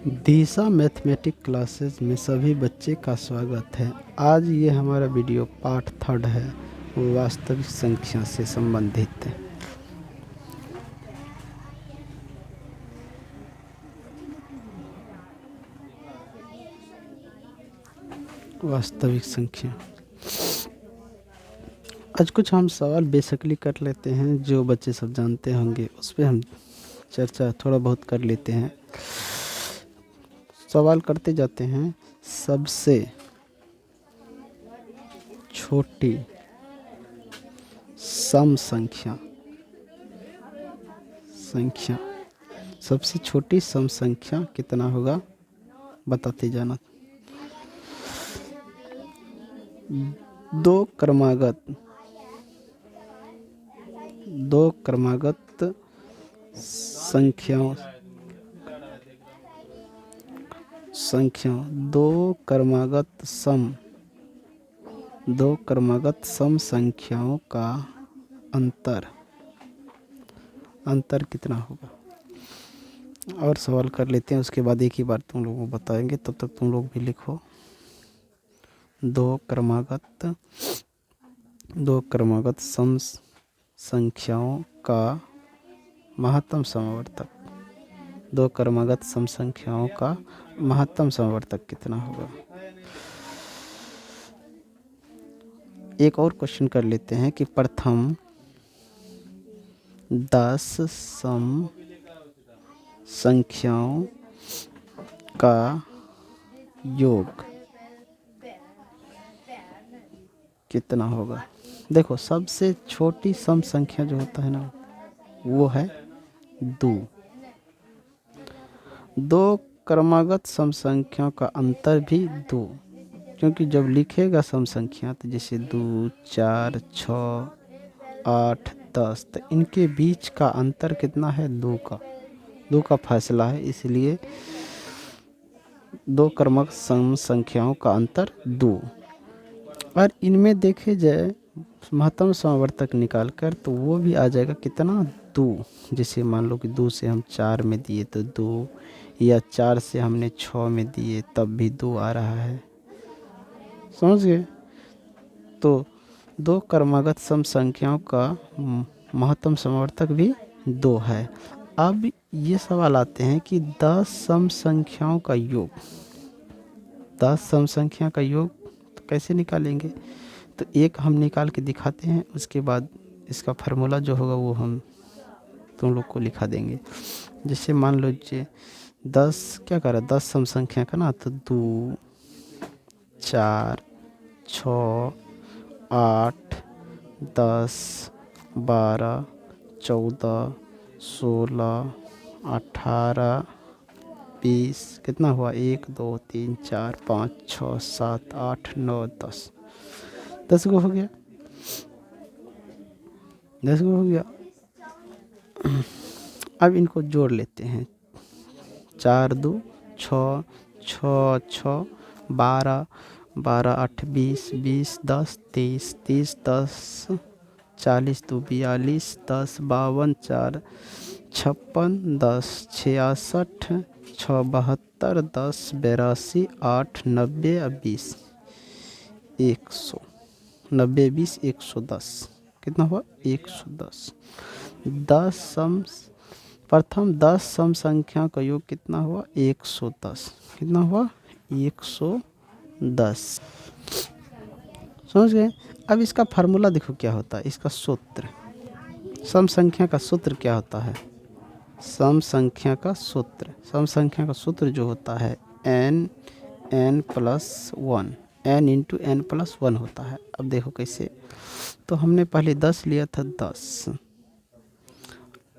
दिशा mathematics classes में सभी बच्चे का स्वागत है। आज ये हमारा वीडियो पार्ट 3 है, वास्तविक संख्या से संबंधित है। वास्तविक संख्या। आज कुछ हम सवाल बेसिकली कर लेते हैं, जो बच्चे सब जानते होंगे उस पर हम चर्चा थोड़ा बहुत कर लेते हैं। सवाल करते जाते हैं। सबसे छोटी सम संख्या सबसे छोटी सम संख्या कितना होगा, बताते जाना। दो क्रमागत संख्याओं दो क्रमागत सम संख्याओं का अंतर कितना होगा। और सवाल कर लेते हैं, उसके बाद एक ही बार तुम लोगों को बताएंगे, तब तक तुम लोग भी लिखो। दो क्रमागत सम संख्याओं का महत्तम समवर्तक। दो क्रमागत सम संख्याओं का महत्तम समवर्तक कितना होगा। एक और क्वेश्चन कर लेते हैं कि प्रथम 10 सम संख्याओं का योग कितना होगा। देखो, सबसे छोटी सम संख्या जो होता है ना, वो है 2। दो क्रमागत सम संख्याओं का अंतर भी 2, क्योंकि जब लिखेगा सम संख्या तो जैसे 2, 4, 6, 8, 10, तो इनके बीच का अंतर कितना है, 2 का फासला है। इसलिए दो क्रमागत सम संख्याओं का अंतर 2। और इनमें देखे जाए महत्तम समवर्तक निकाल कर, तो वो भी आ जाएगा कितना, 2। जैसे मान लो कि 2 से हम 4 में दिए तो 2, या 4 से हमने 6 में दिए तब भी 2 आ रहा है। समझ गए। तो दो क्रमागत सम संख्याओं का महत्तम समवर्तक भी 2 है। अब ये सवाल आते हैं कि 10 सम संख्याओं का योग, 10 सम संख्या का योग तो कैसे निकालेंगे। तो एक हम निकाल के दिखाते हैं, उसके बाद इसका फार्मूला जो होगा वो हम तुम लोग को लिखा देंगे। जैसे मान लीजिए 10 क्या कर रहा है, 10 सम संख्या का ना, तो 2, 4, 6, 8, 10, 12, 14, 16, 18, 20, कितना हुआ, 1, 2, 3, 4, 5, 6, 7, 8, 9, 10। 10 को हो गया, 10 को हो गया। अब इनको जोड़ लेते हैं। 4, 2, 6, 6, 6, 12, 12, 8, 20, 20, 10, 30, 30, 10, 40, 2, 42, 10, 52, 4, 56, 10, 66, 6, 72, 10, 82, 8, 90, 20, 100, 90, 20, 110। कितना हुआ, 110। प्रथम 10 सम संख्या का योग कितना हुआ, 110। कितना हुआ, 110। समझ गए। अब इसका फार्मूला देखो क्या होता है, इसका सूत्र। सम संख्या का सूत्र क्या होता है, सम संख्या का सूत्र जो होता है n plus 1, n into n plus 1 होता है। अब देखो कैसे, तो हमने पहले 10 लिया था,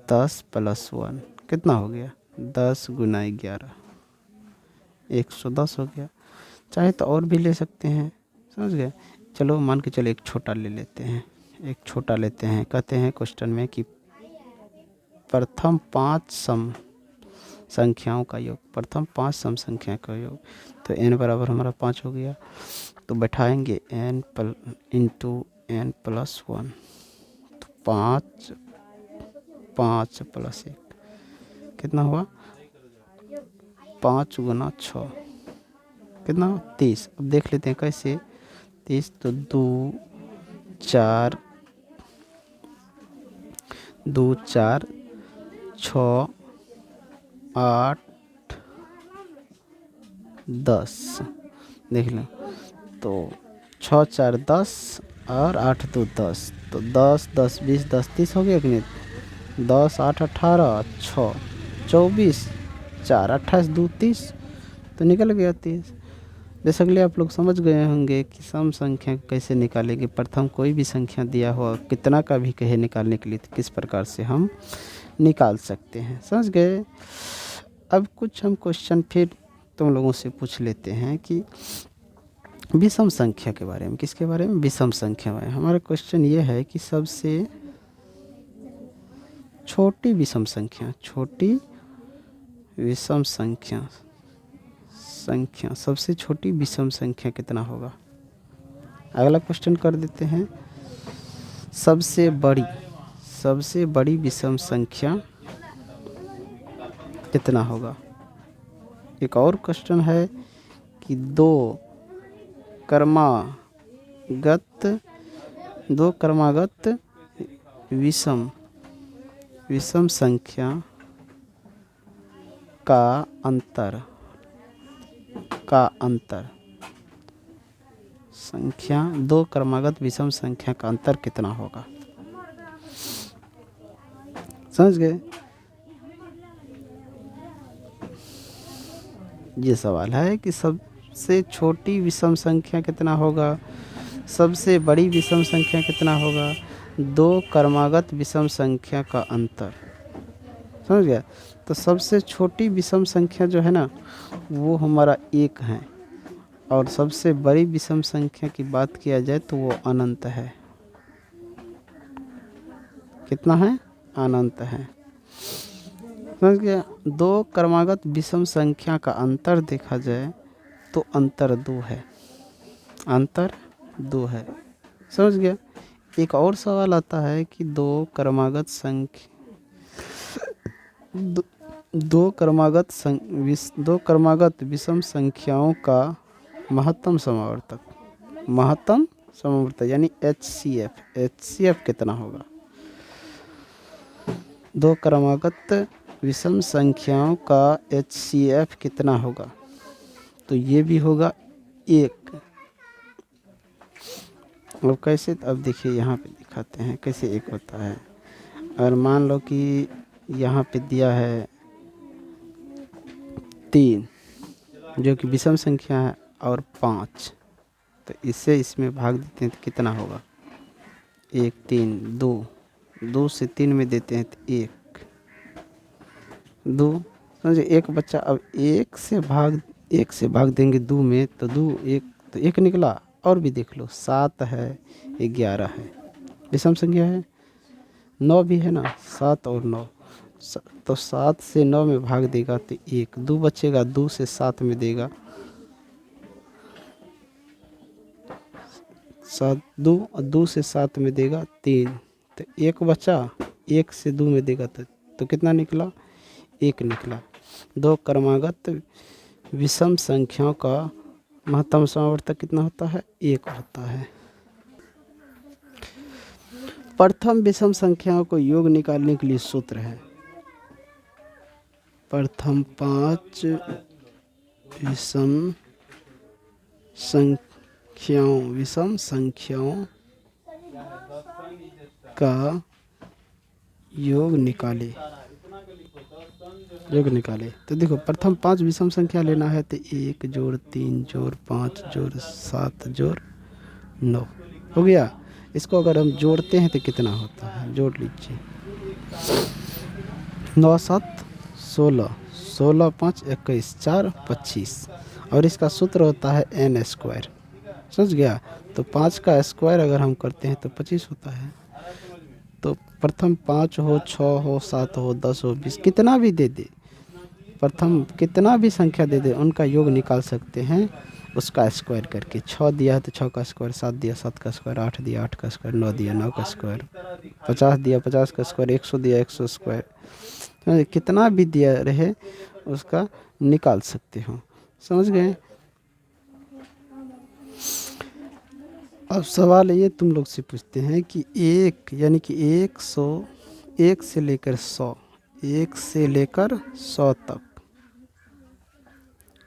10 प्लस 1 कितना हो गया, 10 गुना 11, 110 हो गया। चाहे तो और भी ले सकते हैं, समझ गए। चलो मान के चलो एक छोटा ले लेते हैं, कहते हैं क्वेश्चन में कि प्रथम 5 सम संख्याओं का योग, प्रथम 5 सम संख्या का योग। तो n बराबर हमारा 5 हो गया, तो बैठाएंगे n इंटू n प्लस 1, तो 5 प्लस 1 कितना हुआ, 5 गुना 6 कितना 30। अब देख लेते हैं कैसे 30 तो 2 4 6 8 10 देख लो। तो 6 4 10 और 8 2 10, तो 10 10 20 10 30 हो गया कि नहीं। 10 8 18 6 24 4 28 2 30, तो निकल गया 30। बेसिकली आप लोग समझ गए होंगे कि सम संख्या कैसे निकालेंगे। प्रथम कोई भी संख्या दिया हुआ कितना का भी कहे निकालने के लिए तो किस प्रकार से हम निकाल सकते हैं, समझ गए। अब कुछ हम क्वेश्चन फिर तुम लोगों से पूछ लेते हैं कि विषम संख्या के बारे में। किसके बारे में? विषम संख्या में। हमारा क्वेश्चन ये है कि सबसे छोटी विषम संख्या, छोटी विषम संख्या सबसे छोटी विषम संख्या कितना होगा। अगला क्वेश्चन कर देते हैं, सबसे बड़ी विषम संख्या कितना होगा। एक और क्वेश्चन है कि दो क्रमागत विषम संख्या का अंतर दो क्रमागत विषम संख्या का अंतर कितना होगा। समझ गए। ये सवाल है कि सबसे छोटी विषम संख्या कितना होगा, सबसे बड़ी विषम संख्या कितना होगा, दो क्रमागत विषम संख्या का अंतर। समझ गया। तो सबसे छोटी विषम संख्या जो है ना वो हमारा 1 है, और सबसे बड़ी विषम संख्या की बात किया जाए तो वो अनंत है। कितना है? अनंत है। समझ गया। दो क्रमागत विषम संख्या का अंतर देखा जाए तो अंतर 2 है, अंतर 2 है। समझ गया। एक और सवाल आता है कि दो क्रमागत विषम संख्याओं का महत्तम समावर्तक यानी HCF कितना होगा। दो क्रमागत विषम संख्याओं का HCF कितना होगा, तो ये भी होगा 1। अब कैसे, अब देखिए यहाँ पे दिखाते हैं कैसे 1 होता है। और मान लो कि यहाँ पे दिया है 3 जो कि विषम संख्या है और 5, तो इससे इसमें भाग देते हैं तो कितना होगा। 1 3 2 से 3 में देते हैं तो 1 2। समझे। एक बच्चा अब 1 से भाग देंगे 2 में तो 2 1 तो 1 निकला। और भी देख लो 7 है 11 है, विषम संख्या है। 9 भी है ना, 7 और 9, तो 7 से 9 में भाग देगा तो 1 2 बचेगा, 2 से 7 में देगा 7 2 और 2 से 7 में देगा 3, तो 1 बचा, 1 से 2 में देगा तो कितना निकला, 1 निकला। दो क्रमागत विषम संख्याओं का महत्तम समावर्तक कितना होता है, 1 होता है। प्रथम विषम संख्याओं को योग निकालने के लिए सूत्र है, प्रथम 5 विषम संख्याओं का योग निकाले। तो देखो प्रथम 5 विषम संख्या लेना है तो 1 जोड़ 3 जोड़ 5 जोड़ 7 जोड़ 9 हो गया। इसको अगर हम जोड़ते हैं तो कितना होता है, जोड़ लीजिए। 9 7 16, 16 5 21, 4 25, और इसका सूत्र होता है n²। समझ गया। तो 5 का स्क्वायर अगर हम करते हैं तो 25 होता है। तो प्रथम 5 हो 6 हो 7 हो 10 हो 20 कितना भी दे दे, प्रथम कितना भी संख्या दे दे उनका योग निकाल सकते हैं उसका स्क्वायर करके। 6 दिया है तो 6 का स्क्वायर, 7 दिया 7 का स्क्वायर, 8 दिया 8 का स्क्वायर, 9 दिया 9 का स्क्वायर, 50 दिया 50 का स्क्वायर, 100 दिया 100 स्क्वायर। कितना भी दिया रहे उसका निकाल सकते हो। समझ गए। अब सवाल ये तुम लोग से पूछते हैं कि एक यानी कि 100, 1 से लेकर 100, 1 से लेकर 100 तक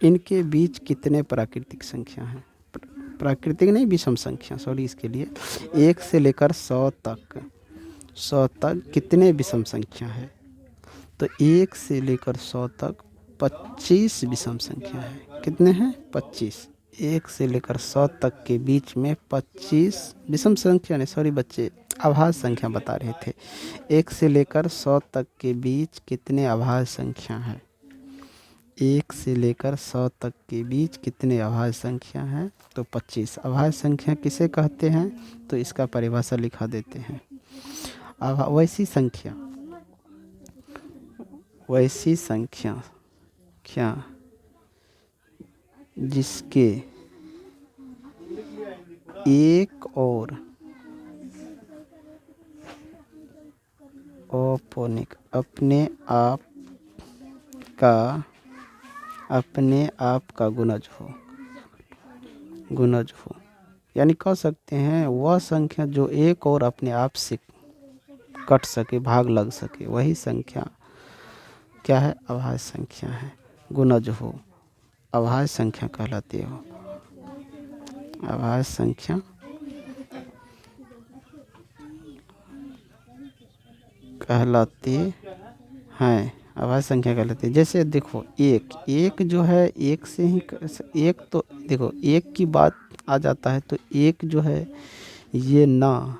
इनके बीच कितने प्राकृतिक संख्या हैं? प्राकृतिक नहीं, विषम संख्या, सॉरी इसके लिए। 1 से लेकर 100 तक, 100 तक कितने विषम संख्या है? तो 1 से लेकर 100 तक 25 विषम संख्या है। कितने हैं? 25। 1 से लेकर 100 तक के बीच में 25 विषम संख्या नहीं, सॉरी बच्चे, अभाज्य संख्या बता रहे थे। 1 से लेकर 100 तक के बीच कितने अभाज्य संख्या हैं? 1 से लेकर 100 तक के बीच कितने अभाज्य संख्या हैं? तो 25। अभाज्य संख्या किसे कहते हैं? तो इसका परिभाषा लिखा देते हैं। वैसी संख्या, वैसी संख्या क्या जिसके एक और औपनिक अपने आप का गुणज हो, गुणज हो। यानी कह सकते हैं वह संख्या जो एक और अपने आप से कट सके, भाग लग सके, वही संख्या क्या है? अभाज्य संख्या है, गुणज हो, अभाज्य संख्या कहलाती हो। अभाज्य संख्या कहलाती हैं, अभाज्य संख्या कहलाती है। जैसे देखो एक जो है, एक से ही एक, तो देखो एक की बात आ जाता है तो एक जो है ये ना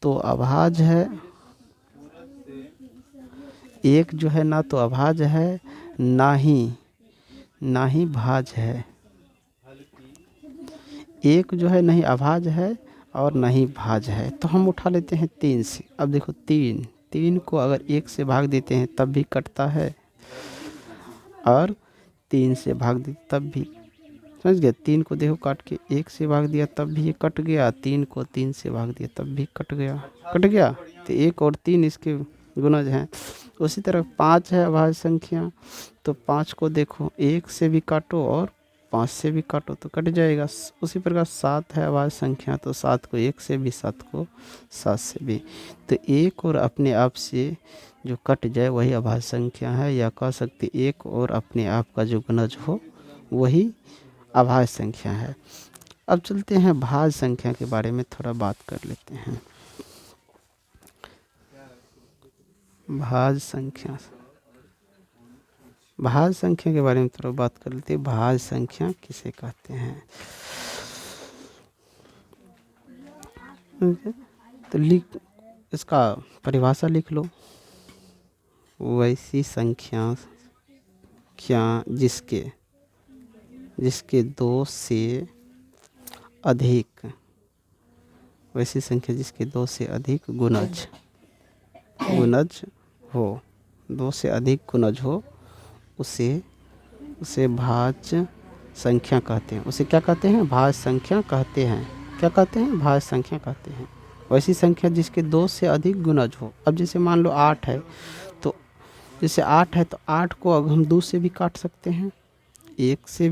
तो अभाज्य है, एक जो है ना तो अभाज्य है, ना ही भाज्य है। एक जो है नहीं अभाज्य है और नहीं भाज्य है। तो हम उठा लेते हैं 3 से। अब देखो 3 को अगर 1 से भाग देते हैं तब भी कटता है, और 3 से भाग दे तब भी, समझ गए। 3 को देखो काट के 1 से भाग दिया तब भी ये कट गया, 3 को 3 से भाग दिया तब भी कट गया। तो 1 और 3 इसके गुणज हैं। उसी तरह 5 है अभाज्य संख्या, तो 5 को देखो 1 से भी काटो और 5 से भी काटो तो कट जाएगा। उसी प्रकार 7 है अभाज्य संख्या, तो 7 को 1 से भी, 7 को 7 से भी। तो एक और अपने आप से जो कट जाए वही अभाज्य संख्या है, या कह सकते एक और अपने आप का जो गुणज हो वही अभाज्य संख्या है। अब चलते हैं भाज्य संख्या के बारे में थोड़ा बात कर लेते हैं। भाज्य संख्या के बारे में थोड़ा बात कर लेते हैं। भाज्य संख्या किसे कहते हैं? तो इसका परिभाषा लिख लो। वैसी संख्या क्या जिसके 2 से अधिक, वैसी संख्या जिसके 2 से अधिक गुणज हो, 2 से अधिक गुणज हो, उसे भाज्य संख्या कहते हैं। उसे क्या कहते हैं? भाज्य संख्या कहते हैं। क्या कहते हैं? भाज्य संख्या कहते हैं। वैसी संख्या जिसके 2 से अधिक गुणज हो। अब जैसे मान लो 8 है, तो जैसे 8 है तो 8 को अब हम 2 से भी काट सकते हैं, 1 से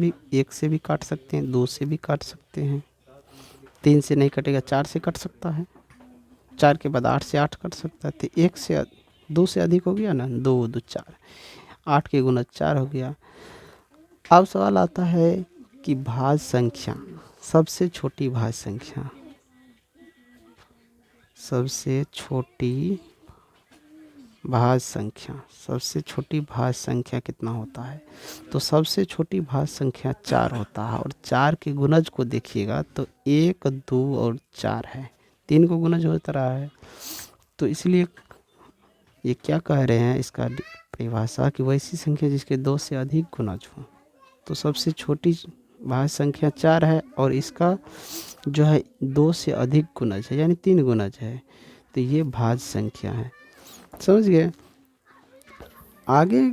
भी काट सकते हैं, 2 से भी काट सकते हैं। 3 से नहीं कटेगा, 4 से कट सकता है। 4 के बाद 8 से 8 कट सकता है। तो 1 से 2 से अधिक हो गया ना, 2 2 4, 8 के गुणज 4 हो गया। अब सवाल आता है कि भाज्य संख्या, सबसे छोटी भाज्य संख्या, सबसे छोटी भाज्य संख्या कितना होता है? तो सबसे छोटी भाज्य संख्या 4 होता है। और 4 के गुणज को देखिएगा तो 1 2 और 4 है, 3 को गुणज होता रहा है। तो इसलिए ये क्या कह रहे हैं, इसका परिभाषा कि वैसी संख्या जिसके 2 से अधिक गुणज हो। तो सबसे छोटी भाज्य संख्या 4 है और इसका जो है 2 से अधिक गुणज है, यानी 3 गुणज है। तो ये भाज्य संख्या है। समझ गए। आगे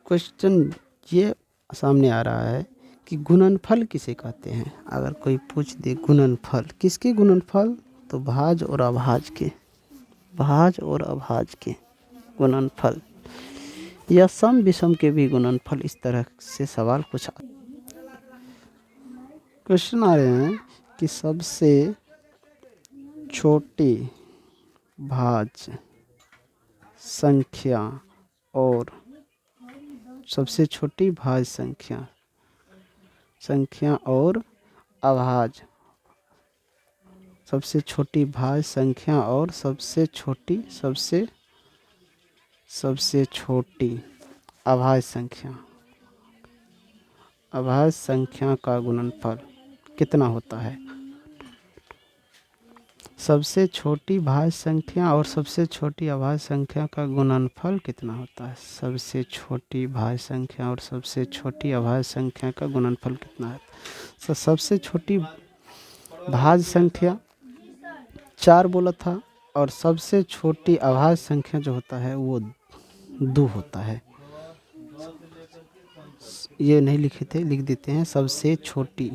क्वेश्चन ये सामने आ रहा है कि गुणनफल किसे कहते हैं? अगर कोई पूछ दे गुणनफल, किसके गुणनफल? तो भाज्य और अभाज्य के। गुणनफल या सम विषम के भी गुणनफल, इस तरह से सवाल कुछ क्वेश्चन आ रहे हैं कि सबसे छोटी भाज्य संख्या और सबसे छोटी भाज्य संख्या और अभाज्य, सबसे छोटी भाज्य संख्या और सबसे छोटी अभाज्य संख्या का गुणनफल कितना होता है। सबसे छोटी भाज्य संख्या और सबसे छोटी अभाज्य संख्या का गुणनफल कितना होता है। सबसे छोटी भाज्य संख्या और सबसे छोटी अभाज्य संख्या का गुणनफल कितना है। तो सबसे छोटी भाज्य संख्या 4 बोला था और सबसे छोटी अभाज्य संख्या जो होता है वो 2 होता है। ये नहीं लिखे थे, लिख देते हैं। सबसे छोटी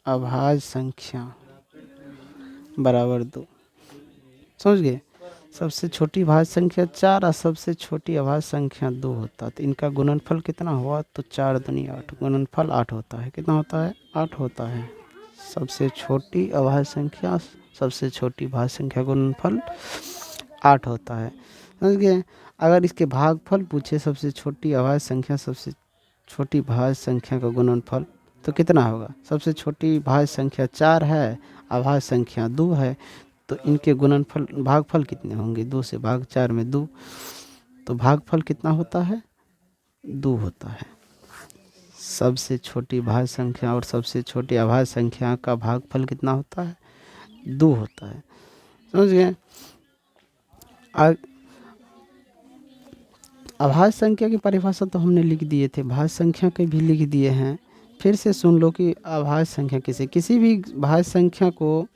अभाज्य संख्या बराबर 2, समझ गए। सबसे छोटी भाज्य संख्या 4 और सबसे छोटी अभाज्य संख्या 2 होता, तो इनका गुणनफल कितना हुआ। तो 4 दूनी 8, गुणनफल 8 होता है। कितना होता है, 8 होता है। सबसे छोटी अभाज्य संख्या सबसे छोटी भाज्य संख्या गुणनफल 8 होता है, समझ गए। अगर इसके भागफल पूछे, सबसे छोटी अभाज्य संख्या सबसे छोटी भाज्य संख्या का गुणनफल, तो कितना होगा। सबसे छोटी भाज्य संख्या 4 है, अभाज्य संख्या 2 है, तो इनके गुणनफल भागफल कितने होंगे। 2 से भाग 4 में 2, तो भागफल कितना होता है, 2 होता है। सबसे छोटी भाज्य संख्या और सबसे छोटी अभाज्य संख्या का भागफल कितना होता है, 2 होता है, समझ गए। अभाज्य संख्या की परिभाषा तो हमने लिख दिए थे, भाज्य संख्या के भी लिख दिए हैं। फिर से सुन लो कि अभाज्य संख्या किसी भी भाज्य संख्या को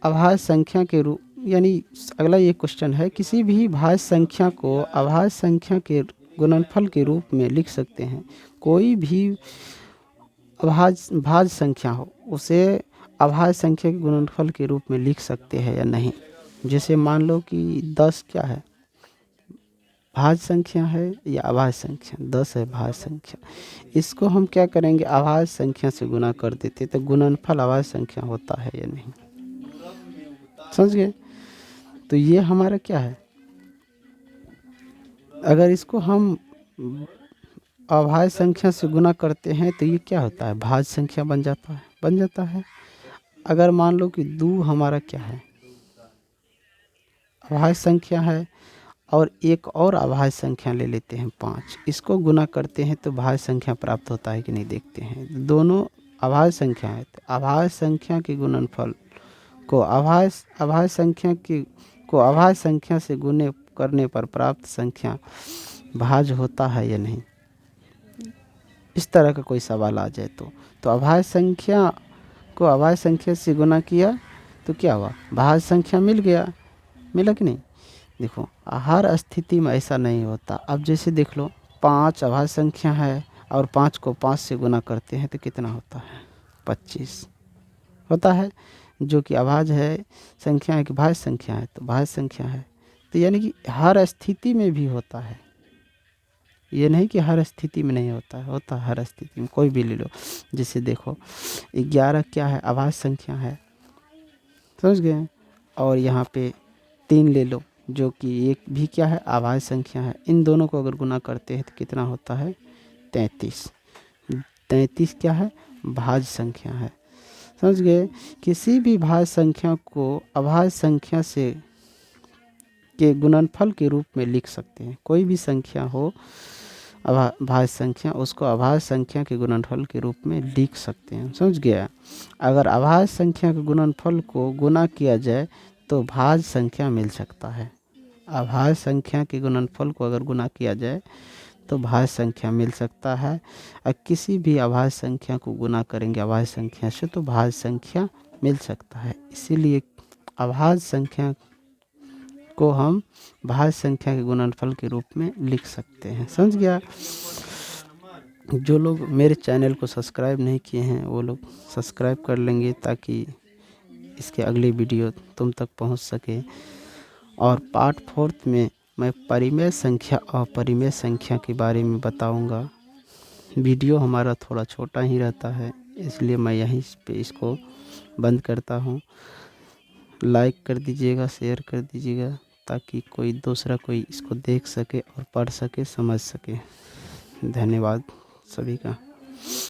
अभाज्य संख्या के रूप, यानी अगला ये क्वेश्चन है, किसी भी भाज्य संख्या को अभाज्य संख्या के गुणनफल के रूप में लिख सकते हैं। कोई भी भाज्य संख्या हो उसे अभाज्य संख्या के गुणनफल के रूप में लिख सकते हैं या नहीं। जैसे मान लो कि 10 क्या है, भाज्य संख्या है या अभाज्य संख्या। 10 है भाज्य संख्या, इसको हम क्या करेंगे, अभाज्य संख्या से गुना कर देते, तो गुणनफल अभाज्य संख्या होता है या नहीं, समझ गए। तो ये हमारा क्या है, अगर इसको हम अभाज्य संख्या से गुना करते हैं तो ये क्या होता है, भाज्य संख्या बन जाता है। अगर मान लो कि 2 हमारा क्या है, अभाज्य संख्या है, और एक और अभाज्य संख्या ले लेते हैं 5, इसको गुना करते हैं तो भाज्य संख्या प्राप्त होता है कि नहीं देखते हैं। दोनों अभाज्य संख्या है, तो अभाज्य संख्या के गुणनफल को अभाज्य संख्या से गुने करने पर प्राप्त संख्या भाज्य होता है या नहीं। इस तरह का कोई सवाल आ जाए तो अभाज्य संख्या को अभाज्य संख्या से गुना किया तो क्या हुआ, भाज्य संख्या मिला कि नहीं। देखो हर स्थिति में ऐसा नहीं होता। अब जैसे देख लो 5 अभाज्य संख्या है और 5 को 5 से गुना करते हैं तो कितना होता है, 25 होता है, जो कि अभाज्य है संख्या है कि भाज्य संख्या है, तो भाज्य संख्या है। तो यानी कि हर स्थिति में भी होता है, ये नहीं कि हर स्थिति में नहीं होता है, होता है हर स्थिति में। कोई भी ले लो, जैसे देखो 11 क्या है, अभाज्य संख्या है, समझ गए। और यहाँ पे 3 ले लो जो कि एक भी क्या है, अभाज्य संख्या है। इन दोनों को अगर गुना करते हैं तो कितना होता है, 33। 33 क्या है, भाज्य संख्या है, समझ गए। किसी भी भाज्य संख्या को अभाज्य संख्या से के गुणनफल के रूप में लिख सकते हैं। कोई भी संख्या हो भाज्य संख्या, उसको अभाज्य संख्या के गुणनफल के रूप में लिख सकते हैं, समझ गया। अगर अभाज्य संख्या के गुणनफल को गुना किया जाए तो भाज्य संख्या मिल सकता है। अभाज्य संख्या के गुणनफल को अगर गुना किया जाए तो भाज्य संख्या मिल सकता है। और किसी भी अभाज्य संख्या को गुना करेंगे अभाज्य संख्या से तो भाज्य संख्या मिल सकता है। इसीलिए अभाज्य संख्या को हम भाज्य संख्या के गुणनफल के रूप में लिख सकते हैं, समझ गया। जो लोग मेरे चैनल को सब्सक्राइब नहीं किए हैं वो लोग सब्सक्राइब कर लेंगे ताकि इसके अगली वीडियो तुम तक पहुंच सके। और पार्ट 4 में मैं परिमेय संख्या और अपरिमेय संख्या के बारे में बताऊंगा। वीडियो हमारा थोड़ा छोटा ही रहता है, इसलिए मैं यहीं पे इसको बंद करता हूँ। लाइक कर दीजिएगा, शेयर कर दीजिएगा, ताकि कोई दूसरा कोई इसको देख सके और पढ़ सके, समझ सके। धन्यवाद सभी का।